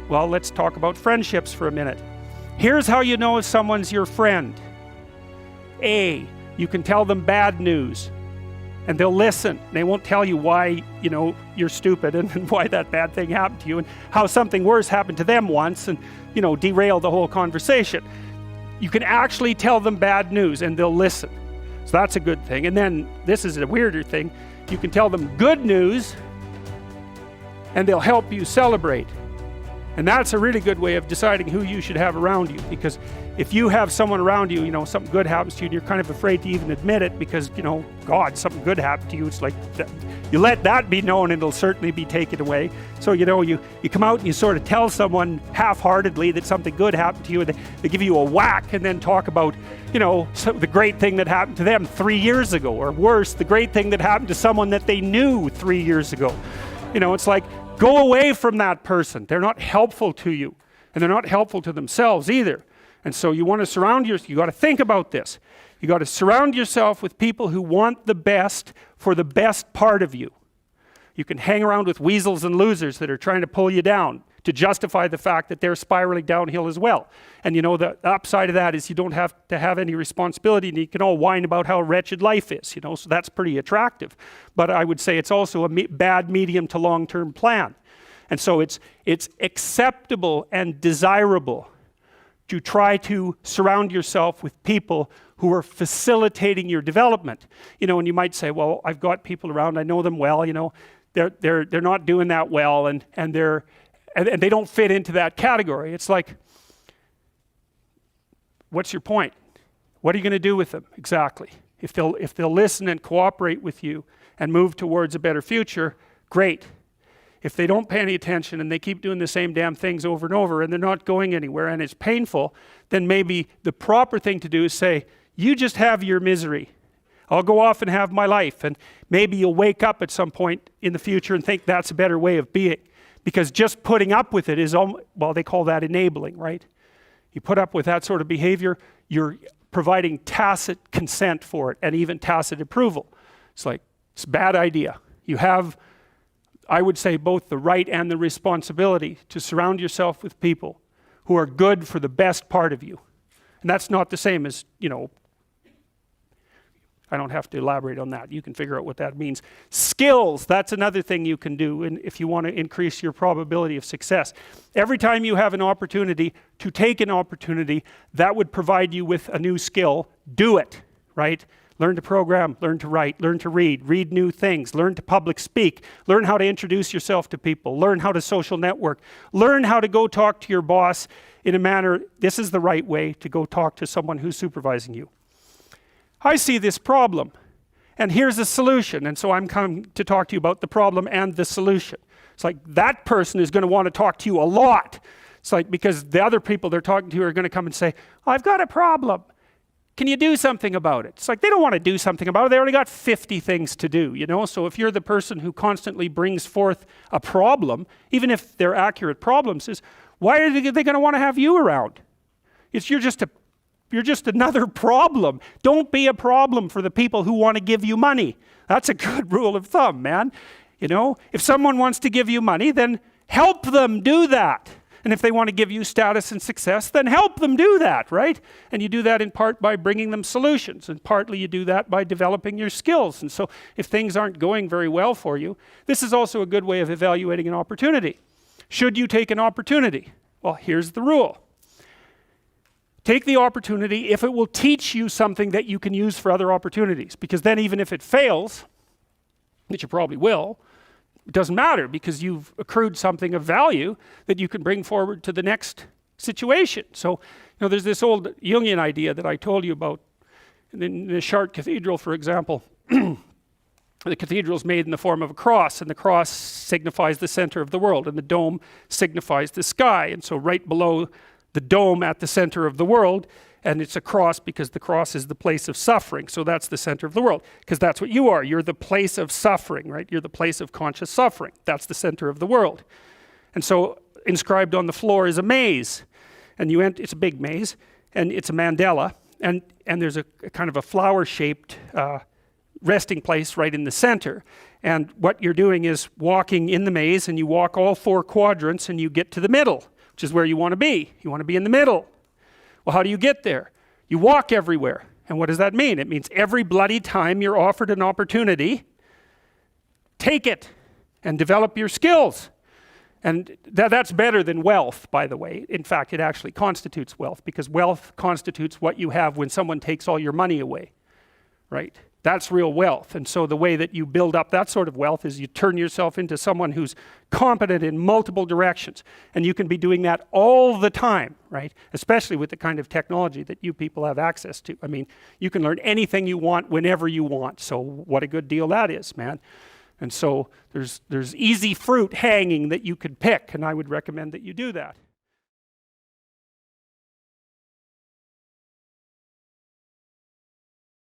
Well, let's talk about friendships for a minute. Here's how you know if someone's your friend. A, you can tell them bad news and they'll listen. They won't tell you why, you're stupid and why that bad thing happened to you and how something worse happened to them once and, derail the whole conversation. You can actually tell them bad news and they'll listen. So that's a good thing. And then this is a weirder thing. You can tell them good news and they'll help you celebrate. And that's a really good way of deciding who you should have around you, because if you have someone around you, something good happens to you and you're kind of afraid to even admit it because, God, something good happened to you. It's like, you let that be known and it'll certainly be taken away. So, you come out and you sort of tell someone half-heartedly that something good happened to you and they give you a whack and then talk about, the great thing that happened to them 3 years ago, or worse, the great thing that happened to someone that they knew 3 years ago. It's like, go away from that person. They're not helpful to you, and they're not helpful to themselves either. And so you want to surround yourself, you got to think about this. You got to surround yourself with people who want the best for the best part of you. You can hang around with weasels and losers that are trying to pull you down to justify the fact that they're spiraling downhill as well. And the upside of that is you don't have to have any responsibility and you can all whine about how wretched life is, so that's pretty attractive. But I would say it's also a bad medium to long-term plan. And so it's acceptable and desirable to try to surround yourself with people who are facilitating your development. And you might say, well, I've got people around, I know them well, they're not doing that well and they don't fit into that category. It's like, what's your point? What are you going to do with them exactly? If they'll listen and cooperate with you and move towards a better future, great. If they don't pay any attention and they keep doing the same damn things over and over and they're not going anywhere and it's painful, then maybe the proper thing to do is say, you just have your misery. I'll go off and have my life. And maybe you'll wake up at some point in the future and think that's a better way of being. Because just putting up with it is, well, they call that enabling, right? You put up with that sort of behavior, you're providing tacit consent for it and even tacit approval. It's like, it's a bad idea. You have, I would say, both the right and the responsibility to surround yourself with people who are good for the best part of you. And that's not the same as, I don't have to elaborate on that. You can figure out what that means. Skills, that's another thing you can do if you want to increase your probability of success. Every time you have an opportunity to take an opportunity that would provide you with a new skill, do it, right? Learn to program, learn to write, learn to read new things, learn to public speak, learn how to introduce yourself to people, learn how to social network, learn how to go talk to your boss in a manner, this is the right way to go talk to someone who's supervising you. I see this problem, and here's a solution, and so I'm coming to talk to you about the problem and the solution. It's like that person is going to want to talk to you a lot. It's like because the other people they're talking to are going to come and say, I've got a problem. Can you do something about it? It's like they don't want to do something about it. They already got 50 things to do, So if you're the person who constantly brings forth a problem, even if they're accurate problems, is why are they going to want to have you around? You're just another problem. Don't be a problem for the people who want to give you money. That's a good rule of thumb, man. If someone wants to give you money, then help them do that. And if they want to give you status and success, then help them do that, right? And you do that in part by bringing them solutions, and partly you do that by developing your skills. And so if things aren't going very well for you, this is also a good way of evaluating an opportunity. Should you take an opportunity? Well, here's the rule. Take the opportunity if it will teach you something that you can use for other opportunities. Because then even if it fails, which it probably will, it doesn't matter because you've accrued something of value that you can bring forward to the next situation. So, there's this old Jungian idea that I told you about. In the Chartres Cathedral, for example, the cathedral is made in the form of a cross, and the cross signifies the center of the world, and the dome signifies the sky. And so right below the dome at the center of the world, and it's a cross because the cross is the place of suffering. So that's the center of the world, because that's what you are. You're the place of suffering, right? You're the place of conscious suffering. That's the center of the world. And so inscribed on the floor is a maze, and it's a big maze, and it's a mandala, and there's a kind of a flower-shaped resting place right in the center. And what you're doing is walking in the maze, and you walk all 4 quadrants and you get to the middle, which is where you want to be. You want to be in the middle. Well, how do you get there? You walk everywhere. And what does that mean? It means every bloody time you're offered an opportunity, take it and develop your skills. And that's better than wealth, by the way. In fact, it actually constitutes wealth, because wealth constitutes what you have when someone takes all your money away, right? That's real wealth. And so the way that you build up that sort of wealth is you turn yourself into someone who's competent in multiple directions. And you can be doing that all the time, right? Especially with the kind of technology that you people have access to. I mean, you can learn anything you want whenever you want. So what a good deal that is, man. And so there's easy fruit hanging that you could pick, and I would recommend that you do that.